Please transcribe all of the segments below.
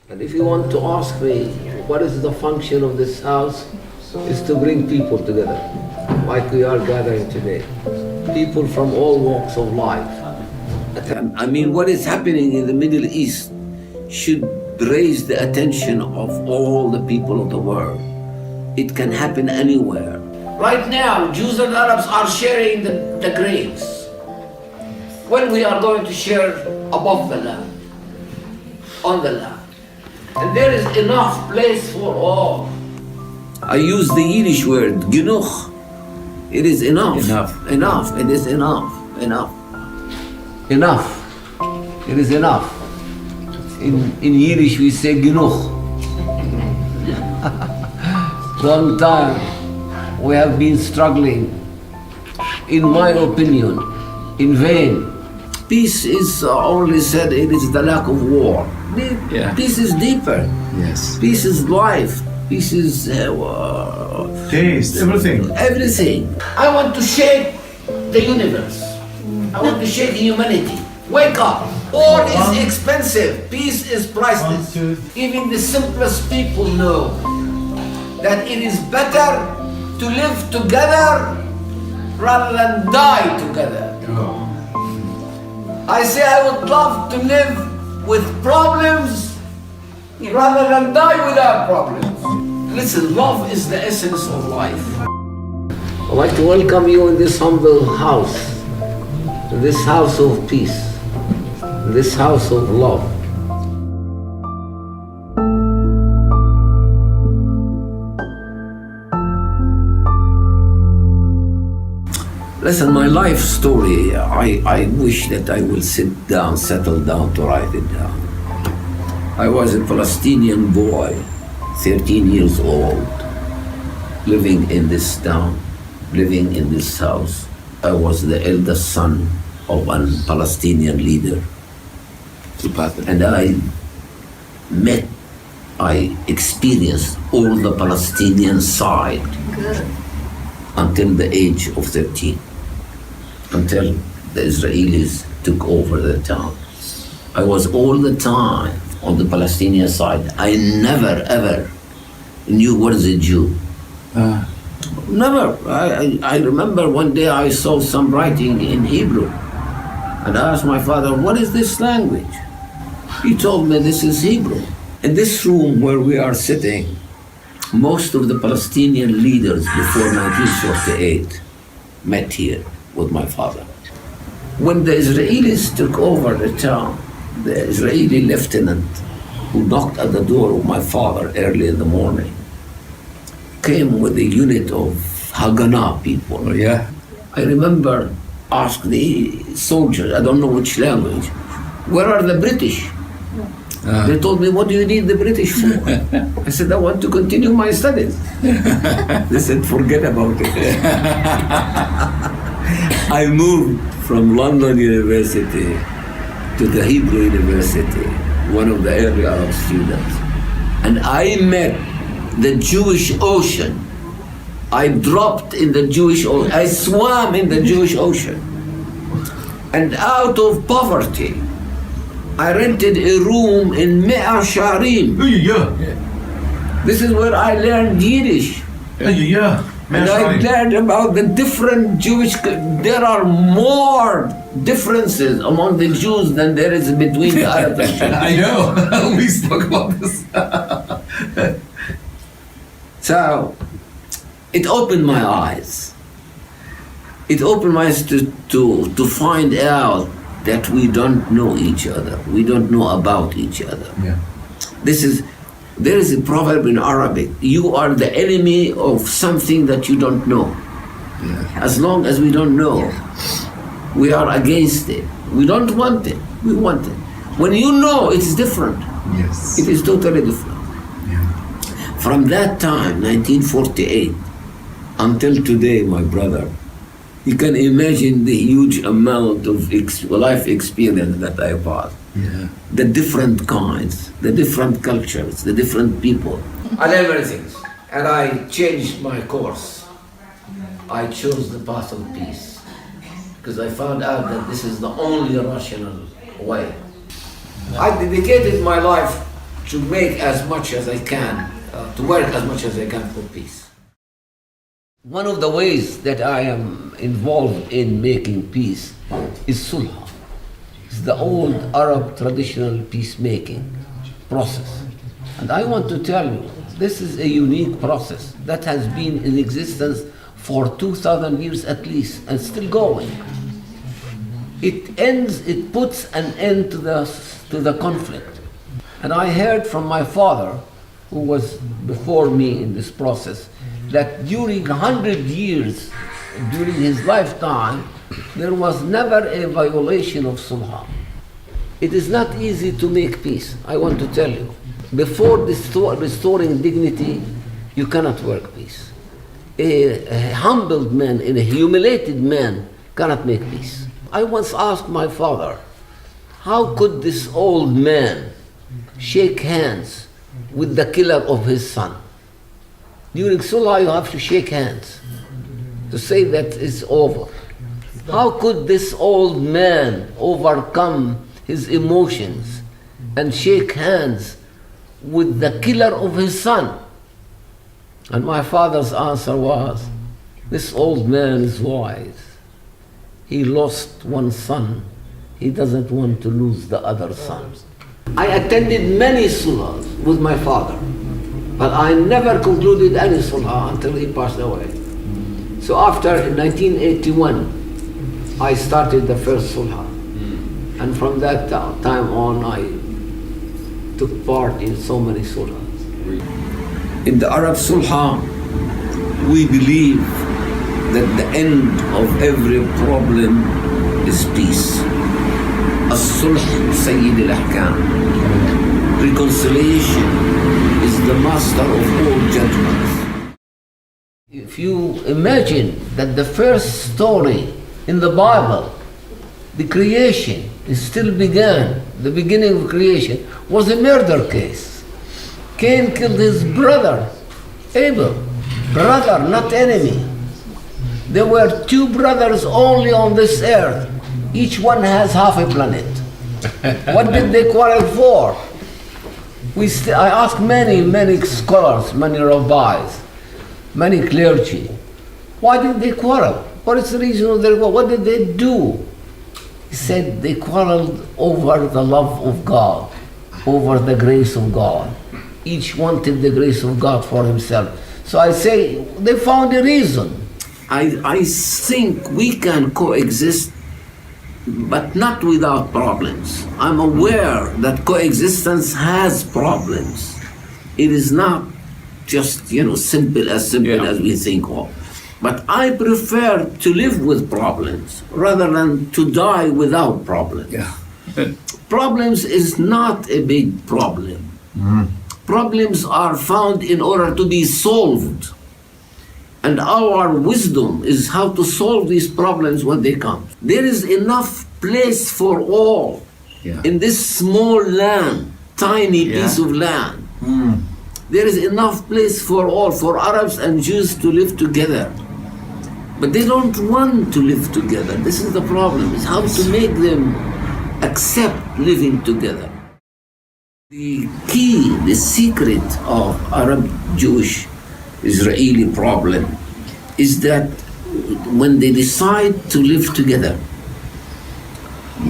And if you want to ask me what is the function of this house, is to bring people together, like we are gathering today. People from all walks of life. I mean, what is happening in the Middle East should raise the attention of all the people of the world. It can happen anywhere. Right now, Jews and Arabs are sharing the grains. When we are going to share above the land, on the land. And there is enough place for all. I use the Yiddish word, genuch. It is enough. Enough. It is enough. Enough. It is enough. In Yiddish we say genuch. Long time we have been struggling, in my opinion, in vain. Peace is only said it is the lack of war. Peace is deeper. Yes. Peace is life. Peace is taste, everything. Everything. I want to shake the universe. I want to shake humanity. Wake up. All is expensive. Peace is priceless. Even the simplest people know that it is better to live together rather than die together. I say I would love to live with problems rather than die without problems. Listen, love is the essence of life. I'd like to welcome you in this humble house, in this house of peace, in this house of love. Listen, my life story, I wish that I will settle down to write it down. I was a Palestinian boy, 13 years old, living in this town, living in this house. I was the eldest son of a Palestinian leader. And I experienced all the Palestinian side until the age of 13. Until the Israelis took over the town. I was all the time on the Palestinian side. I never ever knew what is a Jew. Never. I remember one day I saw some writing in Hebrew and I asked my father, what is this language? He told me this is Hebrew. In this room where we are sitting, most of the Palestinian leaders before 1948 met here with my father. When the Israelis took over the town, the Israeli lieutenant who knocked at the door of my father early in the morning came with a unit of Haganah people. Oh, yeah? I remember asked the soldiers, I don't know which language, where are the British? They told me, what do you need the British for? I said, I want to continue my studies. They said, forget about it. I moved from London University to the Hebrew University, one of the early Arab students. And I met the Jewish ocean. I dropped in the Jewish ocean. I swam in the Jewish ocean. And out of poverty, I rented a room in Me'ar Sharim. This is where I learned Yiddish. And I learned about the different Jewish, there are more differences among the Jews than there is between the Arabs and Jews. I know, we spoke about this. So, it opened my eyes. It opened my eyes to find out that we don't know each other. We don't know about each other. Yeah. There is a proverb in Arabic, you are the enemy of something that you don't know. Yeah. As long as we don't know, we are against it. We don't want it, we want it. When you know, it's different. Yes. It is totally different. Yeah. From that time, 1948, until today, my brother, you can imagine the huge amount of life experience that I passed. Yeah. The different kinds, the different cultures, the different people. I learned many things, and I changed my course. I chose the path of peace, because I found out that this is the only rational way. I dedicated my life to make as much as I can, to work as much as I can for peace. One of the ways that I am involved in making peace is sulh. It's the old Arab traditional peacemaking process. And I want to tell you, this is a unique process that has been in existence for 2,000 years at least, and still going. It puts an end to the conflict. And I heard from my father, who was before me in this process, that during 100 years, during his lifetime, there was never a violation of sulh. It is not easy to make peace, I want to tell you. Before restoring dignity, you cannot work peace. A humbled man and a humiliated man cannot make peace. I once asked my father, how could this old man shake hands with the killer of his son? During sulh, you have to shake hands to say that it's over. How could this old man overcome his emotions and shake hands with the killer of his son? And my father's answer was, this old man is wise. He lost one son. He doesn't want to lose the other son. I attended many sulhs with my father, but I never concluded any sulh until he passed away. So after, in 1981, I started the first sulh. And from that time on, I took part in so many sulhs. In the Arab sulh, we believe that the end of every problem is peace. As-sulh Sayyid al-Ahkam. Reconciliation is the master of all judgments. If you imagine that the first story in the Bible, the creation, it still began, the beginning of creation, was a murder case. Cain killed his brother, Abel. Brother, not enemy. There were two brothers only on this earth. Each one has half a planet. What did they quarrel for? I asked many scholars, many rabbis, many clergy, why did they quarrel? What is the reason of their quarrel? What did they do? He said they quarreled over the love of God, over the grace of God. Each wanted the grace of God for himself. So I say, they found a reason. I think we can coexist, but not without problems. I'm aware that coexistence has problems. It is not just, simple as we think of. But I prefer to live with problems rather than to die without problems. Yeah. Problems is not a big problem. Problems are found in order to be solved. And our wisdom is how to solve these problems when they come. There is enough place for all in this small land, tiny piece of land. There is enough place for all, for Arabs and Jews to live together. But they don't want to live together. This is the problem, is how to make them accept living together. The key, the secret of Arab-Jewish-Israeli problem is that when they decide to live together,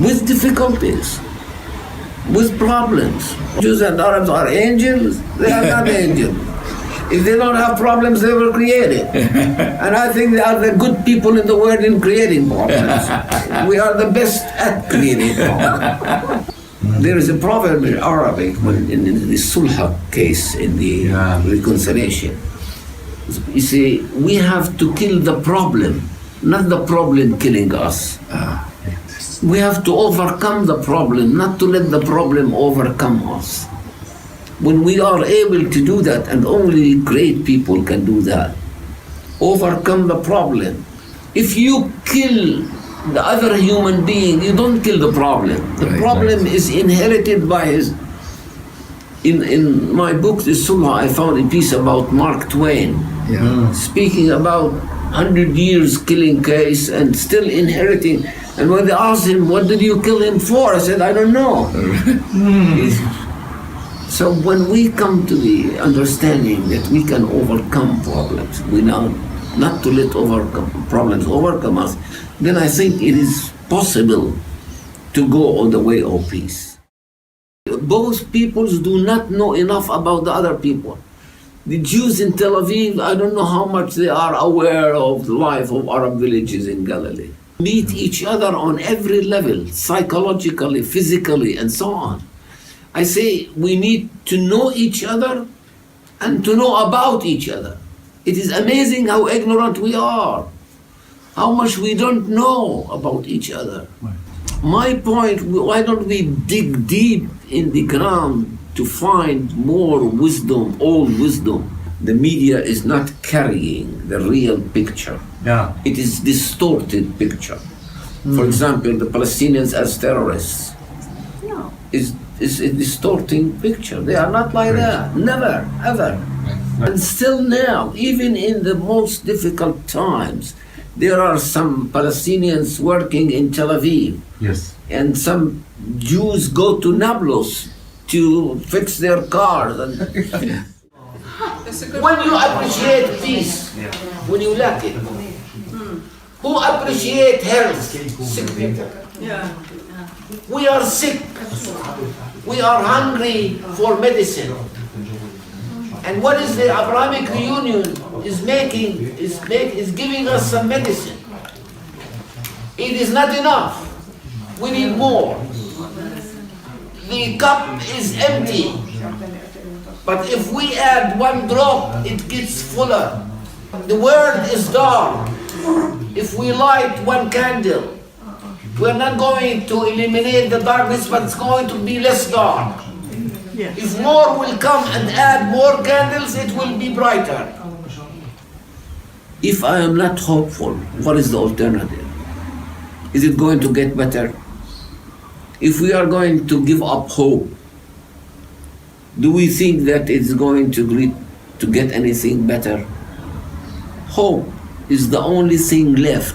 with difficulties, with problems. Jews and Arabs are angels, they are not angels. If they don't have problems, they were created. And I think they are the good people in the world in creating problems. We are the best at creating problems. There is a proverb in Arabic, in the sulh case, in the reconciliation. You see, we have to kill the problem, not the problem killing us. We have to overcome the problem, not to let the problem overcome us. When we are able to do that, and only great people can do that, overcome the problem. If you kill the other human being, you don't kill the problem. The problem is inherited by his... In my book, The Sulh, I found a piece about Mark Twain, speaking about 100 years killing case and still inheriting. And when they asked him, what did you kill him for? I said, I don't know. So when we come to the understanding that we can overcome problems, we now not to let problems overcome us, then I think it is possible to go on the way of peace. Both peoples do not know enough about the other people. The Jews in Tel Aviv, I don't know how much they are aware of the life of Arab villages in Galilee. Meet each other on every level, psychologically, physically, and so on. I say we need to know each other and to know about each other. It is amazing how ignorant we are, how much we don't know about each other. My point, why don't we dig deep in the ground to find more wisdom, old wisdom? The media is not carrying the real picture. Yeah. It is distorted picture. For example, the Palestinians as terrorists is a distorting picture. They are not like that. Never, ever. And still now, even in the most difficult times, there are some Palestinians working in Tel Aviv. Yes. And some Jews go to Nablus to fix their cars. And when you appreciate peace, when you lack it, who appreciate health? Sick people. We are sick. We are hungry for medicine. And what is the Abrahamic reunion is making, is giving us some medicine. It is not enough. We need more. The cup is empty. But if we add one drop, it gets fuller. The world is dark. If we light one candle, we're not going to eliminate the darkness, but it's going to be less dark. If more will come and add more candles, it will be brighter. If I am not hopeful, what is the alternative? Is it going to get better? If we are going to give up hope, do we think that it's going to get anything better? Hope is the only thing left.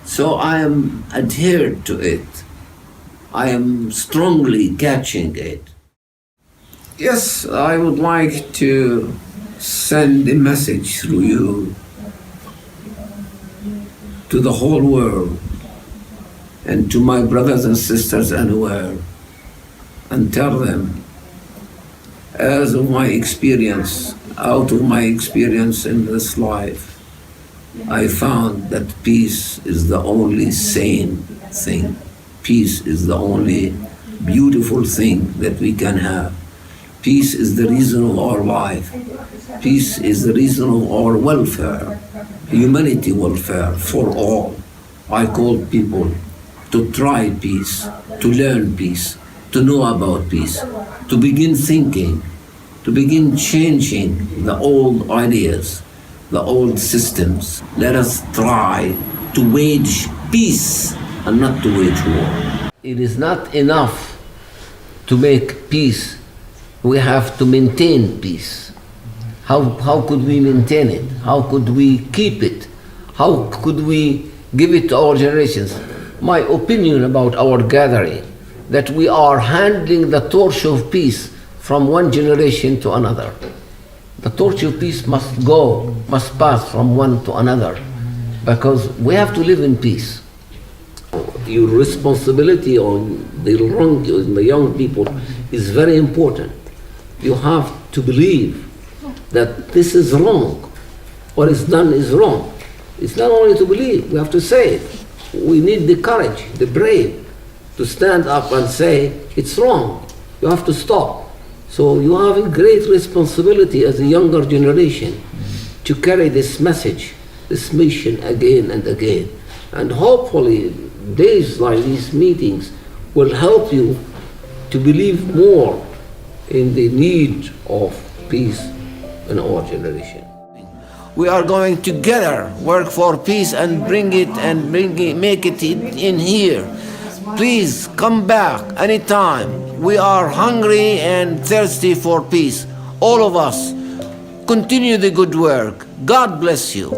So I am adhered to it. I am strongly catching it. Yes, I would like to send a message through you to the whole world and to my brothers and sisters anywhere, and tell them, as of my experience, out of my experience in this life, I found that peace is the only sane thing. Peace is the only beautiful thing that we can have. Peace is the reason of our life. Peace is the reason of our welfare, humanity welfare for all. I call people to try peace, to learn peace, to know about peace, to begin thinking, to begin changing the old ideas, the old systems. Let us try to wage peace and not to wage war. It is not enough to make peace. We have to maintain peace. How could we maintain it? How could we keep it? How could we give it to our generations? My opinion about our gathering, that we are handling the torch of peace from one generation to another. The torch of peace must pass from one to another, because we have to live in peace. Your responsibility on the young people is very important. You have to believe that this is wrong. What is done is wrong. It's not only to believe, we have to say it. We need the courage, the brave, to stand up and say, it's wrong. You have to stop. So you have a great responsibility as a younger generation to carry this message, this mission again and again. And hopefully days like these meetings will help you to believe more in the need of peace in our generation. We are going together work for peace and make it in here. Please come back anytime. We are hungry and thirsty for peace. All of us. Continue the good work. God bless you.